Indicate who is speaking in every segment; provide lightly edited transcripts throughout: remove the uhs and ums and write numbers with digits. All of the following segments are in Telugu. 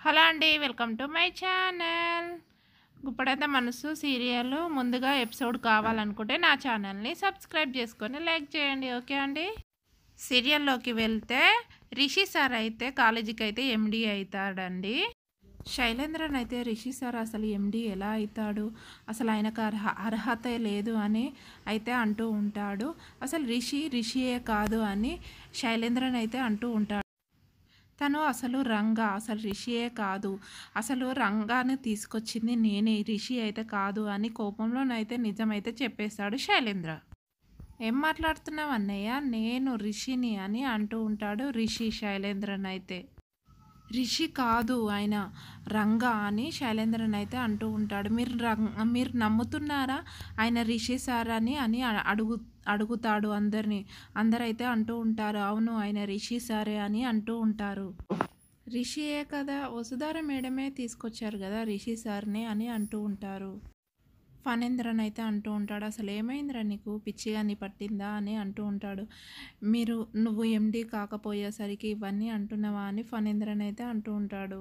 Speaker 1: హలో అండి. Welcome to my channel. Guppedantha Manasu serial ముందుగా ఎపిసోడ్ కావాలనుకుంటే నా ఛానల్ని సబ్స్క్రైబ్ చేసుకొని లైక్ చేయండి. ఓకే అండి. సీరియల్లోకి వెళ్తే రిషి సార్ అయితే కాలేజీకి అయితే ఎండి అవుతాడండి. శైలేంద్రన్ అయితే రిషి సార్ అసలు ఎండి ఎలా అవుతాడు, అసలు ఆయనకు అర్హత లేదు అని అయితే అంటూ ఉంటాడు. అసలు రిషియే కాదు అని శైలేంద్రన్ అయితే అంటూ ఉంటాడు. తను అసలు అసలు రిషియే కాదు, అసలు రంగాన్ని తీసుకొచ్చింది నేనే, రిషి అయితే కాదు అని కోపంలోనైతే నిజమైతే చెప్పేశాడు శైలేంద్ర. ఏం మాట్లాడుతున్నావు అన్నయ్య, నేను రిషిని అని అంటూ ఉంటాడు శైలేంద్రన్ అయితే. రిషి కాదు ఆయన రంగా అని శైలేంద్రన్ అయితే అంటూ ఉంటాడు. మీరు నమ్ముతున్నారా ఆయన రిషి సార్ అని అని అడుగుతాడు అందరినీ. అందరైతే అంటూ ఉంటారు అవును ఆయన రిషి సారే అని అంటూ ఉంటారు. రిషియే కదా, వసుధార మేడమే తీసుకొచ్చారు కదా రిషి సార్ని అని అంటూ ఉంటారు. ఫణేంద్రన్ అయితే అంటూ ఉంటాడు, అసలు ఏమైందిరా నీకు, పిచ్చిగాని పట్టిందా అని అంటూ ఉంటాడు. నువ్వు ఎండి కాకపోయేసరికి ఇవన్నీ అంటున్నావా అని ఫణేంద్రన్ అయితే అంటూ ఉంటాడు.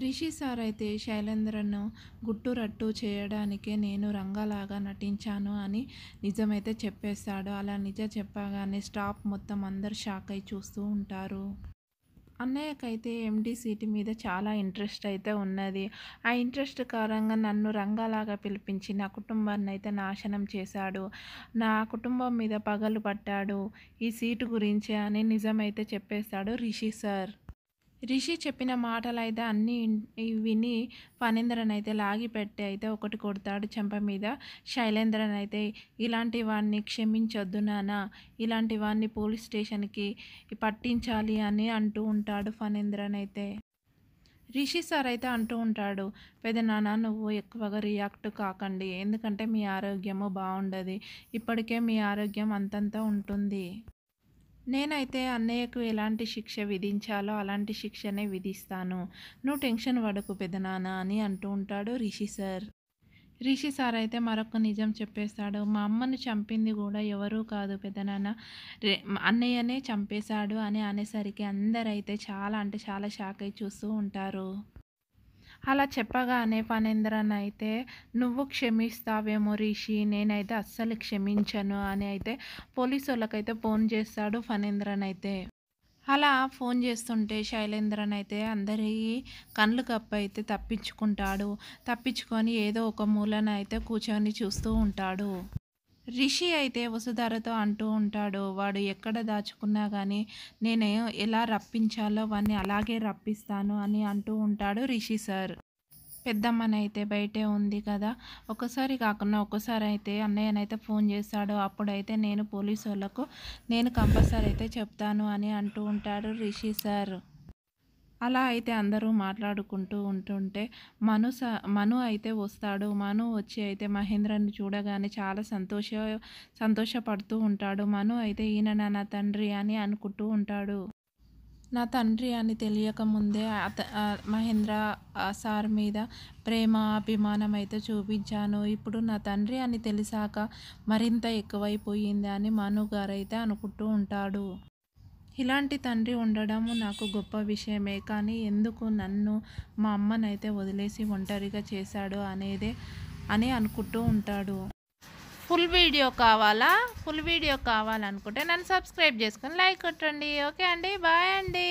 Speaker 1: రిషి సార్ అయితే శైలేంద్రను గుట్టు చేయడానికే నేను రంగలాగా నటించాను అని నిజమైతే చెప్పేస్తాడు. అలా నిజం చెప్పగానే స్టాఫ్ మొత్తం అందరు షాక్ అయి చూస్తూ ఉంటారు. అన్నయ్యకైతే ఎండి సీటు మీద చాలా ఇంట్రెస్ట్ అయితే ఉన్నది. ఆ ఇంట్రెస్ట్ కారణంగా నన్ను రంగలాగా పిలిపించి నా కుటుంబాన్ని అయితే నాశనం చేశాడు. నా కుటుంబం మీద పగలు పట్టాడు ఈ సీటు గురించి అని నిజమైతే చెప్పేస్తాడు రిషి సార్. రిషి చెప్పిన మాటలైతే అన్నీ విని ఫణేంద్రన్ అయితే లాగిపెట్టి అయితే ఒకటి కొడతాడు చెంప మీద. శైలేంద్రన్ అయితే ఇలాంటి వాడిని క్షమించొద్దు నాన్న, ఇలాంటి వాడిని పోలీస్ స్టేషన్కి పట్టించాలి అని అంటూ ఉంటాడు ఫణేంద్రన్ అయితే. రిషి సార్ అయితే అంటూ ఉంటాడు, పెదనాన్న నువ్వు ఎక్కువగా రియాక్ట్ కాకండి, ఎందుకంటే మీ ఆరోగ్యము బాగుండదు, ఇప్పటికే మీ ఆరోగ్యం అంతంతా ఉంటుంది. నేనైతే అన్నయ్యకు ఎలాంటి శిక్ష విధించాలో అలాంటి శిక్షనే విధిస్తాను, నువ్వు టెన్షన్ పడకు పెదనాన్న అని అంటూ ఉంటాడు రిషి సార్. రిషి సార్ అయితే మరొక నిజం చెప్పేస్తాడు, మా అమ్మని చంపింది కూడా ఎవరూ కాదు పెదనాన్న, అన్నయ్యనే చంపేశాడు అని అనేసరికి అందరైతే చాలా అంటే చాలా షాక్ అయి చూస్తూ ఉంటారు. అలా చెప్పగానే ఫణేంద్రన్ అయితే నువ్వు క్షమిస్తావేమో రిషి, నేనైతే అస్సలు క్షమించను అని అయితే పోలీసు వాళ్ళకైతే ఫోన్ చేస్తాడు ఫణేంద్రన్ అయితే. అలా ఫోన్ చేస్తుంటే శైలేంద్రన్ అయితే అందరి కళ్ళు కప్పైతే తప్పించుకొని ఏదో ఒక మూలన అయితే కూర్చొని చూస్తూ ఉంటాడు. రిషి అయితే వసుధారతో అంటూ ఉంటాడు, వాడు ఎక్కడ దాచుకున్నా కానీ నేను ఎలా రప్పించాలో వాడిని అలాగే రప్పిస్తాను అని అంటూ ఉంటాడు రిషి సార్. పెద్దమ్మనైతే బయటే ఉంది కదా, ఒకసారి కాకుండా ఒక్కసారి అయితే అన్నయ్యనైతే ఫోన్ చేస్తాడు, అప్పుడైతే నేను పోలీసు వాళ్ళకు నేను కంపల్సరీ అయితే చెప్తాను అని అంటూ ఉంటాడు రిషి సార్. అలా అయితే అందరూ మాట్లాడుకుంటూ ఉంటుంటే మను అయితే వస్తాడు. మను వచ్చి అయితే మహేంద్రని చూడగానే చాలా సంతోషపడుతూ ఉంటాడు. మను అయితే ఈయన నా తండ్రి అని అనుకుంటూ ఉంటాడు. నా తండ్రి అని తెలియకముందే మహేంద్ర సార్ మీద ప్రేమ అభిమానం అయితే చూపించాను, ఇప్పుడు నా తండ్రి అని తెలిసాక మరింత ఎక్కువైపోయింది అని మను గారు అయితే అనుకుంటూ ఉంటాడు. ఇలాంటి తండ్రి ఉండడం నాకు గొప్ప విషయమే, కానీ ఎందుకు నన్ను మా అమ్మనైతే వదిలేసి ఒంటరిగా చేశాడు అని అనుకుంటూ ఉంటాడు. ఫుల్ వీడియో కావాలనుకుంటే నన్ను సబ్స్క్రైబ్ చేసుకొని లైక్ కొట్టండి. ఓకే అండి, బాయ్ అండి.